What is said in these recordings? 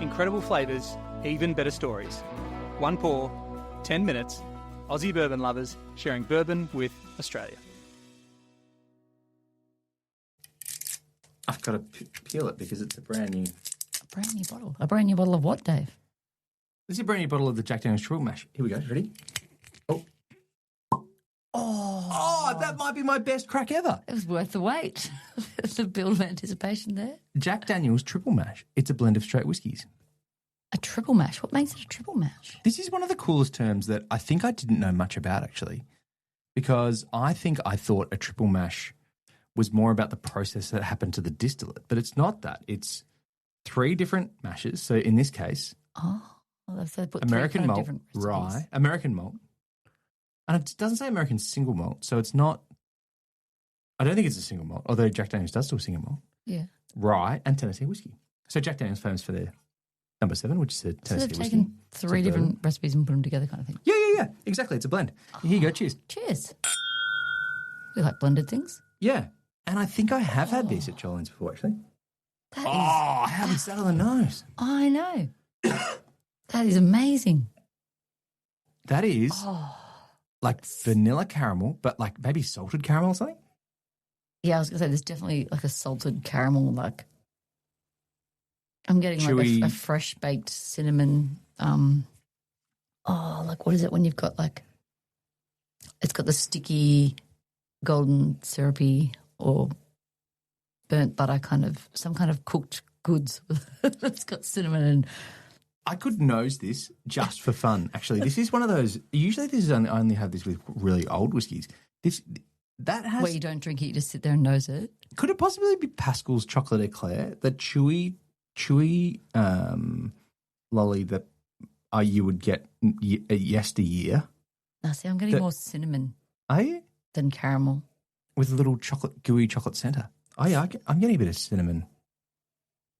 Incredible flavours, even better stories. One pour, 10 minutes. Aussie bourbon lovers sharing bourbon with Australia. I've got to peel it because it's a brand new... A brand new bottle. A brand new bottle of what, Dave? This is a brand new bottle of the Jack Daniel's Triple Mash. Here we go. Ready? Oh, that might be my best crack ever. It was worth the wait. The build of anticipation there. Jack Daniel's Triple Mash. It's a blend of straight whiskies. A triple mash? What makes it a triple mash? This is one of the coolest terms that I think I didn't know much about, actually, because I thought a triple mash was more about the process that happened to the distillate, but it's not that. It's 3 different mashes. So in this case, so they put American three kind of malt, different recipes. rye, American malt, and it doesn't say American single malt, so it's not. I don't think it's a single malt, although Jack Daniel's does do a single malt. Yeah, rye and Tennessee whiskey. So Jack Daniel's famous for their number 7, which is a Tennessee they've whiskey. taken 3 different recipes and put them together, kind of thing. Yeah. Exactly, it's a blend. Here you go. Cheers. Cheers. We like blended things. Yeah, and I think I have had this at Jolene's before, actually. How is that on the nose? I know. That is amazing. That is like vanilla caramel, but like maybe salted caramel or something? Yeah, I was going to say there's definitely like a salted caramel, like I'm getting Chewy. like a fresh baked cinnamon. Like what is it when you've got like, it's got the sticky golden syrupy or burnt butter kind of, some kind of cooked goods. It's got cinnamon and... I could nose this just for fun, actually. This is one of those, usually this is I only have this with really old whiskies. That has... Where you don't drink it, you just sit there and nose it. Could it possibly be Pascal's Chocolate Eclair, the chewy lolly that you would get yesteryear? Now, see, I'm getting more cinnamon Are you? than caramel. With a little gooey chocolate centre. Oh, yeah, I'm getting a bit of cinnamon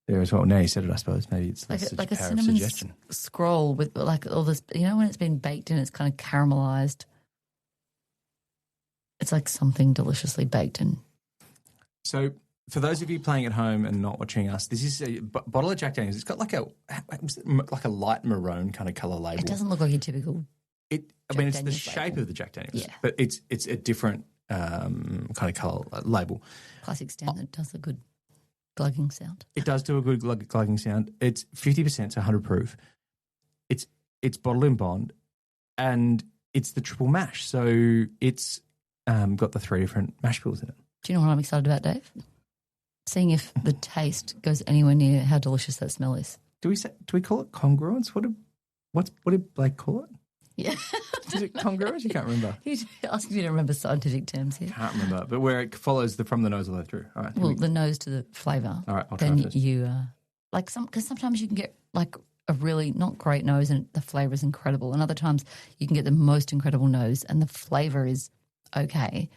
there as well. Now you said it, I suppose. Maybe it's Like the a power of cinnamon suggestion. scroll with like all this, when it's been baked and it's kind of caramelized. It's like something deliciously baked in. So for those of you playing at home and not watching us, this is a bottle of Jack Daniel's. It's got like a light maroon kind of colour label. It doesn't look like your typical It's Daniel's the shape label. of the Jack Daniel's, Yeah. but it's a different kind of colour label. classic standard does a good glugging sound. It does do a good glugging sound. It's 50%, so 100 proof. It's bottled in bond, and it's the triple mash. So it's got the 3 different mash bills in it. Do you know what I'm excited about, Dave? Seeing if the taste goes anywhere near how delicious that smell is. Do we call it congruence? What did Blake call it? Yeah. Is it congruence? You can't remember. He's asking me to remember scientific terms here. Can't remember, but where it follows from the nose all the way through. All right. Well, the nose to the flavour. All right, I'll try then first. you because sometimes you can get like a really not great nose and the flavour is incredible, and other times you can get the most incredible nose and the flavour is okay.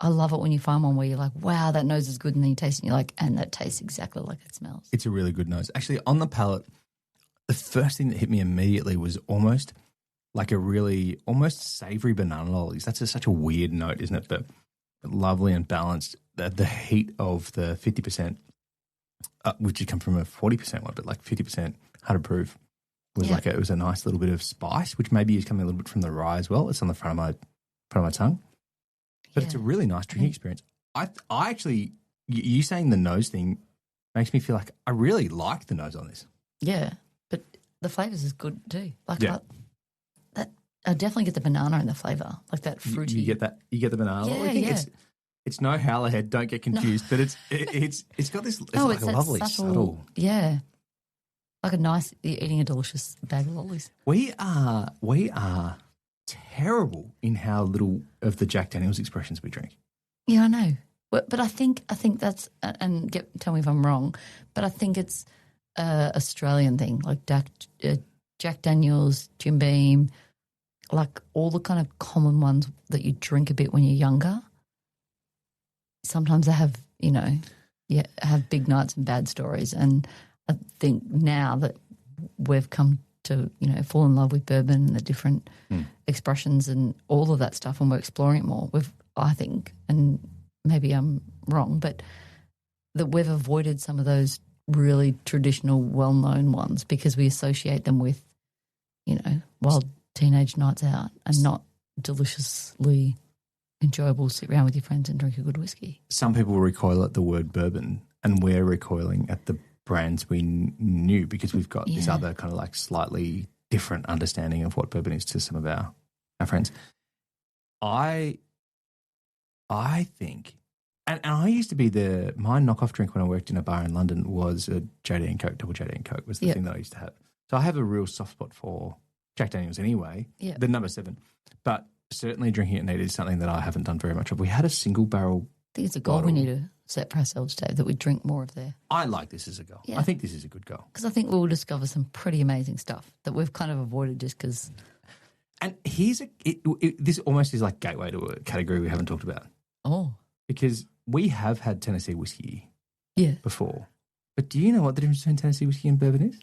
I love it when you find one where you're like, wow, that nose is good, and then you taste it and you're like, and that tastes exactly like it smells. It's a really good nose. Actually, on the palate, the first thing that hit me immediately was almost like a really almost savoury banana lollies. That's such a weird note, isn't it? But lovely and balanced. The heat of the 50%, which had come from a 40% one, but like 50%, 100 proof, was it was a nice little bit of spice, which maybe is coming a little bit from the rye as well. It's on the front of my tongue. But it's a really nice drinking experience. I actually, you saying the nose thing makes me feel like I really like the nose on this. Yeah, but the flavours is good too. Like I definitely get the banana in the flavour, like that fruity. You get the banana. Yeah, I think it's no howlerhead. Don't get confused. But it's got this. It's like a lovely subtle. Yeah, like a nice. You're eating a delicious bag of lollies. We are terrible in how little of the Jack Daniel's expressions we drink. Yeah, I know. But I think that's tell me if I'm wrong, but I think it's a Australian thing, like Jack Daniel's, Jim Beam, like all the kind of common ones that you drink a bit when you're younger. Sometimes they have, have big nights and bad stories, and I think now that we've come to, fall in love with bourbon and the different expressions and all of that stuff, and we're exploring it more. I think, and maybe I'm wrong, but that we've avoided some of those really traditional, well-known ones because we associate them with, wild teenage nights out and not deliciously enjoyable sit around with your friends and drink a good whiskey. Some people recoil at the word bourbon, and we're recoiling at the brands we knew because we've got this other kind of like slightly different understanding of what bourbon is to some of our friends. I think, and I used to be my knockoff drink when I worked in a bar in London was a JD and Coke, double JD and Coke was the thing that I used to have. So I have a real soft spot for Jack Daniels anyway, the number 7. But certainly drinking it neat is something that I haven't done very much of. We had a single barrel. I think it's a goal we need to set for ourselves, Dave, that we drink more of there. I like this as a goal. Yeah. I think this is a good goal. Because I think we'll discover some pretty amazing stuff that we've kind of avoided just because. And this almost is like gateway to a category we haven't talked about. Oh. Because we have had Tennessee whiskey before. But do you know what the difference between Tennessee whiskey and bourbon is?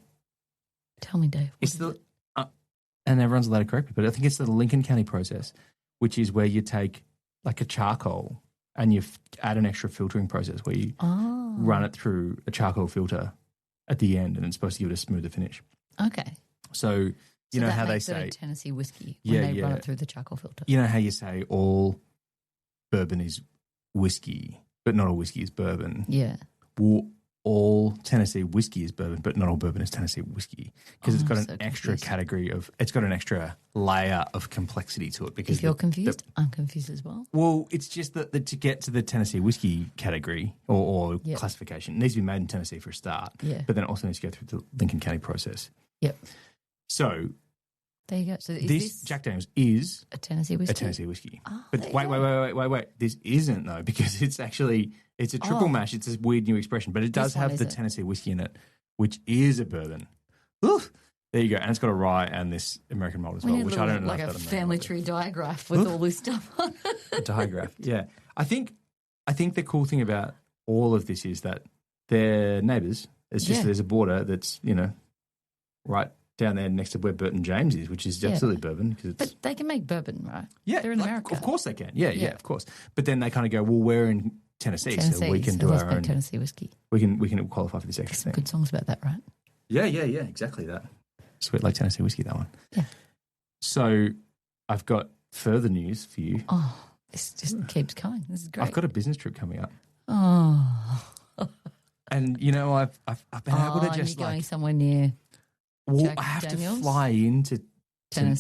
Tell me, Dave. And everyone's allowed to correct me, but I think it's the Lincoln County process, which is where you take like a charcoal and you add an extra filtering process where you run it through a charcoal filter at the end, and it's supposed to give it a smoother finish. Okay. So you know how they say a Tennessee whiskey when they run it through the charcoal filter. You know how you say all bourbon is whiskey, but not all whiskey is bourbon. Yeah. Well, all Tennessee whiskey is bourbon, but not all bourbon is Tennessee whiskey because it's got an extra category it's got an extra layer of complexity to it. Because if you're confused, I'm confused as well. Well, it's just that to get to the Tennessee whiskey category or classification, it needs to be made in Tennessee for a start. Yeah. But then it also needs to go through the Lincoln County process. Yep. So there you go. So this Jack Daniels is a Tennessee whiskey. A Tennessee whiskey. Oh, but wait. This isn't though, because it's a triple mash. It's a weird new expression, but it does have the Tennessee whiskey in it, which is a bourbon. Oof. There you go. And it's got a rye and this American malt as well, which I don't know. Like a family tree diagraph with all this stuff on it. A diagraph, yeah. I think the cool thing about all of this is that they're neighbours. It's just there's a border that's, right down there next to where Burton James is, which is absolutely bourbon. But they can make bourbon, right? Yeah. They're in America. Of course they can. Yeah, of course. But then they kind of go, well, we're in Tennessee, so we can do our own Tennessee whiskey. We can qualify for this extra thing. Good songs about that, right? Yeah, exactly that. Sweet like Tennessee whiskey, that one. Yeah. So I've got further news for you. Oh, this just keeps coming. This is great. I've got a business trip coming up. Oh. And I've been able to just you're going somewhere near. Well, Jack I have Daniels? to fly into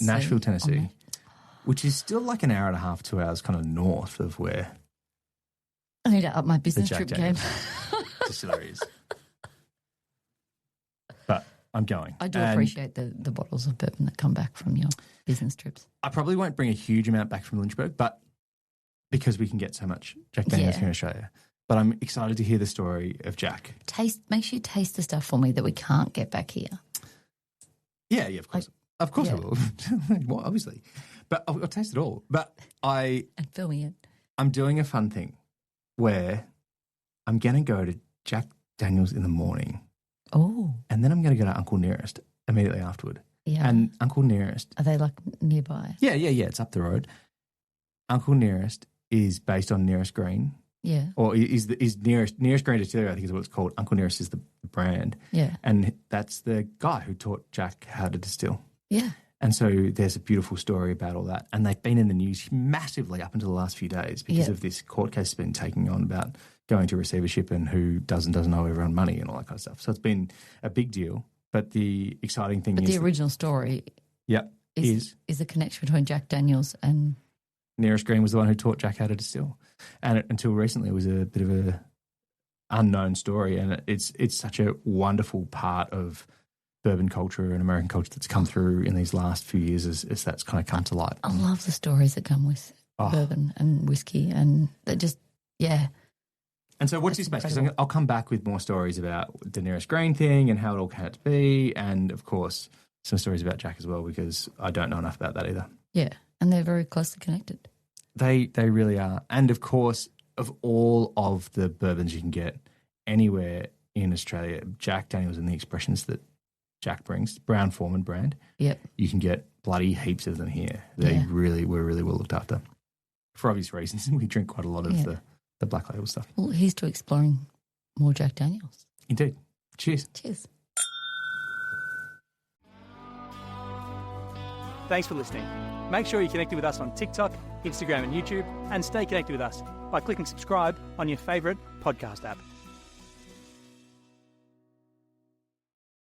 Nashville, Tennessee, which is still like an hour and a half, 2 hours kind of north of where I need to up my business the Jack trip game. distillery is. But I'm going. I do appreciate the bottles of bourbon that come back from your business trips. I probably won't bring a huge amount back from Lynchburg, but because we can get so much Jack Daniels here in Australia. But I'm excited to hear the story of Jack. Make sure you taste the stuff for me that we can't get back here. Yeah, of course. Of course I will. Well, obviously. But I'll taste it all. But And fill me in. I'm doing a fun thing where I'm going to go to Jack Daniels in the morning. Oh. And then I'm going to go to Uncle Nearest immediately afterward. Yeah. And Uncle Nearest. Are they like nearby? Yeah. It's up the road. Uncle Nearest is based on Nearest Green. Yeah. Or is Nearest Green Distillery, I think is what it's called. Uncle Nearest is the brand. Yeah. And that's the guy who taught Jack how to distill. Yeah. And so there's a beautiful story about all that. And they've been in the news massively up until the last few days because of this court case been taking on about going to receivership and who does and doesn't owe everyone money and all that kind of stuff. So it's been a big deal. But the exciting thing is... But the original story is the connection between Jack Daniels and... Nearest Green was the one who taught Jack how to distill. And until recently, it was a bit of a unknown story. And it's such a wonderful part of bourbon culture and American culture that's come through in these last few years as that's kind of come to light. I love the stories that come with bourbon and whiskey, and that just, And so watch this space, because I'll come back with more stories about the Nearest Grain thing and how it all came to be, and of course some stories about Jack as well, because I don't know enough about that either. Yeah, and they're very closely connected. They really are. And of course, of all of the bourbons you can get anywhere in Australia, Jack Daniels and the expressions that Jack brings, Brown-Forman brand, you can get bloody heaps of them here. They were really well looked after. For obvious reasons, we drink quite a lot of the black label stuff. Well, here's to exploring more Jack Daniels. Indeed. Cheers. Cheers. Thanks for listening. Make sure you're connected with us on TikTok, Instagram and YouTube, and stay connected with us by clicking subscribe on your favourite podcast app.